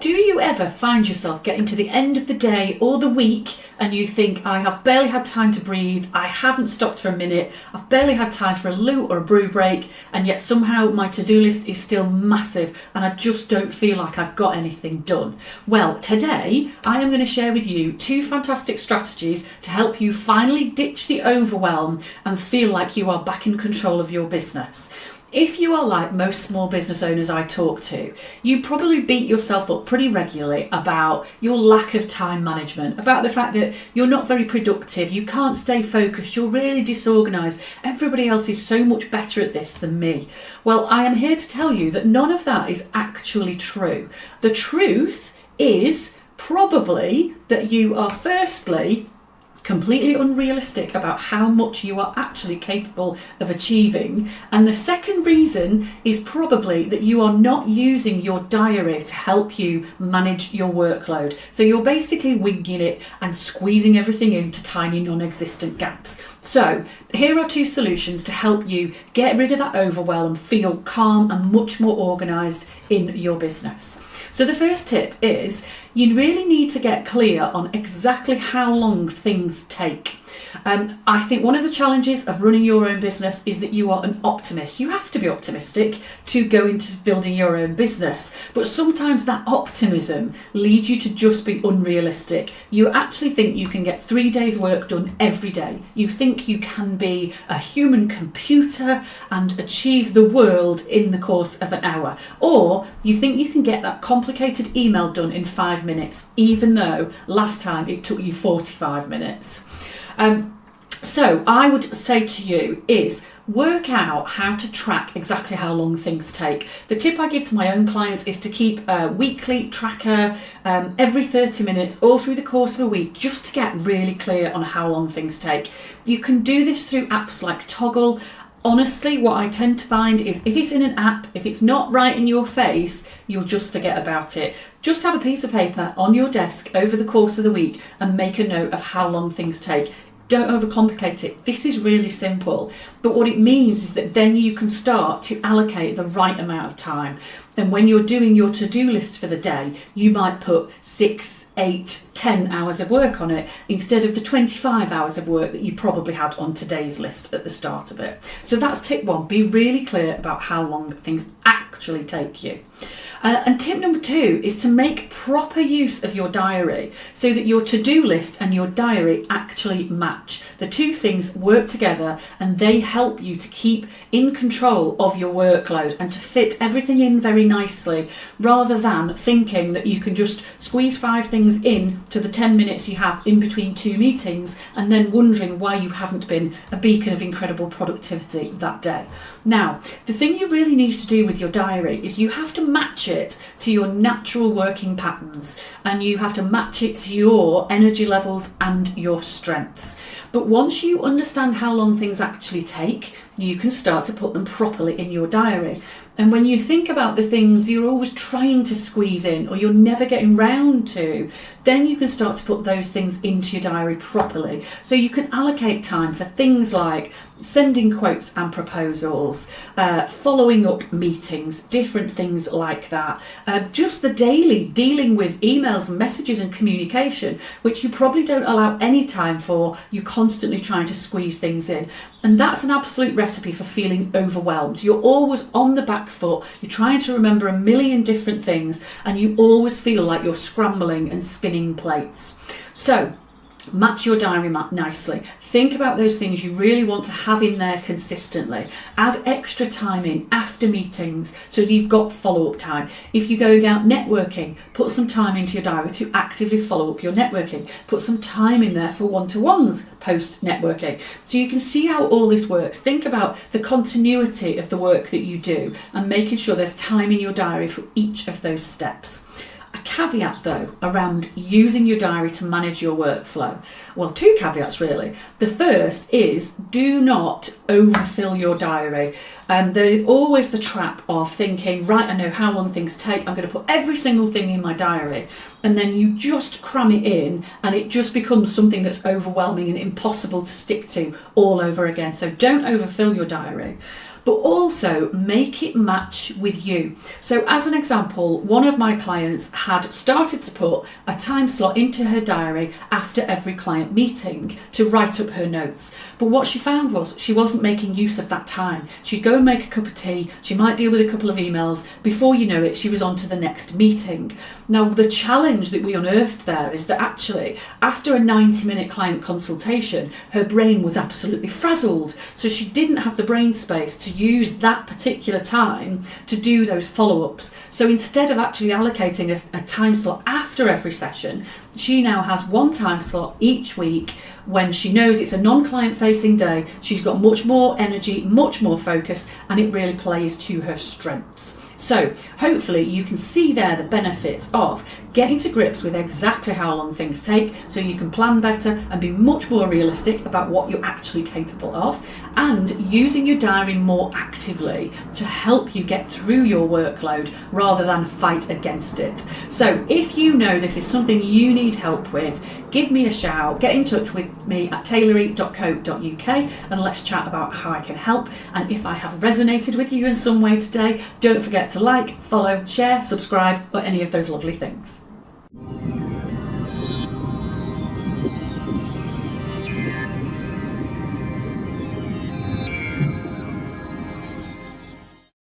Do you ever find yourself getting to the end of the day or the week and you think, I have barely had time to breathe, I haven't stopped for a minute, I've barely had time for a loo or a brew break, and yet somehow my to-do list is still massive and I just don't feel like I've got anything done? Well, today I am going to share with you 2 fantastic strategies to help you finally ditch the overwhelm and feel like you are back in control of your business. If you are like most small business owners I talk to, you probably beat yourself up pretty regularly about your lack of time management, about the fact that you're not very productive, you can't stay focused, you're really disorganised, everybody else is so much better at this than me. Well, I am here to tell you that none of that is actually true. The truth is probably that you are firstly completely unrealistic about how much you are actually capable of achieving. And the second reason is probably that you are not using your diary to help you manage your workload. So you're basically winging it and squeezing everything into tiny non-existent gaps. So here are 2 solutions to help you get rid of that overwhelm and feel calm and much more organised in your business. So the first tip is you really need to get clear on exactly how long things take. I think one of the challenges of running your own business is that you are an optimist. You have to be optimistic to go into building your own business, but sometimes that optimism leads you to just be unrealistic. You actually think you can get 3 days work done every day. You think you can be a human computer and achieve the world in the course of an hour, or you think you can get that complicated email done in 5 minutes, even though last time it took you 45 minutes. So I would say to you is work out how to track exactly how long things take. The tip I give to my own clients is to keep a weekly tracker every 30 minutes all through the course of a week, just to get really clear on how long things take. You can do this through apps like Toggle. Honestly, what I tend to find is if it's in an app, if it's not right in your face, you'll just forget about it. Just have a piece of paper on your desk over the course of the week and make a note of how long things take. Don't overcomplicate it. This is really simple. But what it means is that then you can start to allocate the right amount of time. And when you're doing your to-do list for the day, you might put 6, 8, 10 hours of work on it instead of the 25 hours of work that you probably had on today's list at the start of it. So that's tip 1. Be really clear about how long things actually take you. And tip number 2 is to make proper use of your diary so that your to-do list and your diary actually match. The 2 things work together and they help you to keep in control of your workload and to fit everything in very nicely, rather than thinking that you can just squeeze 5 things in to the 10 minutes you have in between 2 meetings and then wondering why you haven't been a beacon of incredible productivity that day. Now, the thing you really need to do with your diary is you have to match it to your natural working patterns, and you have to match it to your energy levels and your strengths. But once you understand how long things actually take, you can start to put them properly in your diary. And when you think about the things you're always trying to squeeze in or you're never getting round to, then you can start to put those things into your diary properly. So you can allocate time for things like sending quotes and proposals, following up meetings, different things like that. Just the daily dealing with emails and messages and communication, which you probably don't allow any time for. You're constantly trying to squeeze things in. And that's an absolute recipe for feeling overwhelmed. You're always on the back foot, you're trying to remember a million different things, and you always feel like you're scrambling and spinning plates. So match your diary map nicely. Think about those things you really want to have in there consistently. Add extra time in after meetings so that you've got follow-up time. If you're going out networking, put some time into your diary to actively follow up your networking. Put some time in there for one-to-ones post-networking. So you can see how all this works. Think about the continuity of the work that you do and making sure there's time in your diary for each of those steps. A caveat though around using your diary to manage your workflow. Well, 2 caveats really. The first is do not overfill your diary. There is always the trap of thinking, right, I know how long things take, I'm going to put every single thing in my diary, and then you just cram it in and it just becomes something that's overwhelming and impossible to stick to all over again. So don't overfill your diary. but also make it match with you. So as an example, one of my clients had started to put a time slot into her diary after every client meeting to write up her notes. But what she found was she wasn't making use of that time. She'd go and make a cup of tea, she might deal with a couple of emails, before you know it, she was on to the next meeting. Now, the challenge that we unearthed there is that actually, after a 90-minute client consultation, her brain was absolutely frazzled. So she didn't have the brain space to use that particular time to do those follow-ups. So instead of actually allocating a time slot after every session, she now has one time slot each week when she knows it's a non-client facing day. She's got much more energy, much more focus, and it really plays to her strengths. So hopefully you can see there the benefits of getting to grips with exactly how long things take so you can plan better and be much more realistic about what you're actually capable of, and using your diary more actively to help you get through your workload rather than fight against it. So if you know this is something you need help with, give me a shout, get in touch with me at tailory.co.uk and let's chat about how I can help. And if I have resonated with you in some way today, don't forget to like, follow, share, subscribe, or any of those lovely things.